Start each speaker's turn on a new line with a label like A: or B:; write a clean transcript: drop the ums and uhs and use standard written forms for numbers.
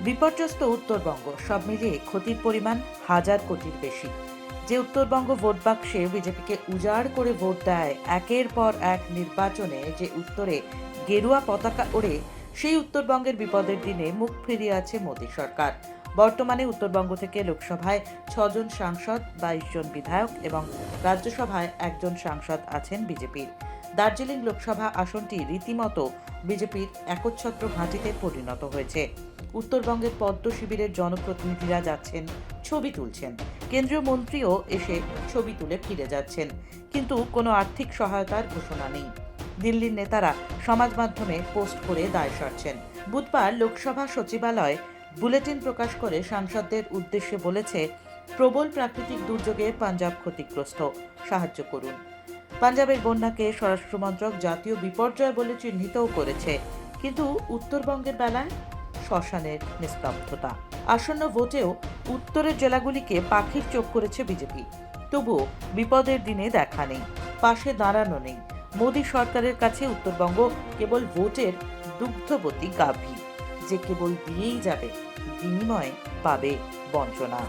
A: বিপর্যস্ত উত্তরবঙ্গ, সব মিলিয়ে ক্ষতির পরিমাণ হাজার কোটির বেশি। যে উত্তরবঙ্গ ভোট বাক্সে বিজেপিকে উজাড় করে ভোট দেয়, একের পর এক নির্বাচনে যে উত্তরে গেরুয়া পতাকা ওড়ে, সেই উত্তরবঙ্গের বিপদের দিনে মুখ ফিরিয়ে আছে মোদী সরকার। বর্তমানে উত্তরবঙ্গ থেকে লোকসভায় 6 জন সাংসদ, 22 জন বিধায়ক এবং রাজ্যসভায় 1 জন সাংসদ আছেন বিজেপির। দার্জিলিং লোকসভা আসনটি রীতিমতো বিজেপির একচ্ছত্র ঘাঁটিতে পরিণত হয়েছে। উত্তরবঙ্গের পদ্ম শিবিরের জনপ্রতিনিধিরা যাচ্ছেন, ছবি তুলছেন। কেন্দ্রীয় মন্ত্রীও এসে ছবি তুলে ফিরে যাচ্ছেন, কিন্তু কোনো আর্থিক সহায়তার ঘোষণা নেই। দিল্লির নেতারা সমাজ মাধ্যমে পোস্ট করে দায় সারছেন। বুধবার লোকসভা সচিবালয় বুলেটিন প্রকাশ করে সাংসদদের উদ্দেশ্যে বলেছে, প্রবল প্রাকৃতিক দুর্যোগে পাঞ্জাব ক্ষতিগ্রস্ত, সাহায্য করুন। পাঞ্জাবের বন্যাকে স্বরাষ্ট্রমন্ত্রক জাতীয় বিপর্যয় বলে চিহ্নিতও করেছে, কিন্তু উত্তরবঙ্গের বেলায় শ্মশানের নিস্তব্ধতা। আসন্ন ভোটেও উত্তরের জেলাগুলিকে পাখির চোখ করেছে বিজেপি। তবুও বিপদের দিনে দেখা নেই, পাশে দাঁড়ানো নেই। মোদী সরকারের কাছে উত্তরবঙ্গ কেবল ভোটের দুগ্ধবতী গাভী, যে কেবল দিয়েই যাবে, বিনিময়ে পাবে বঞ্চনা।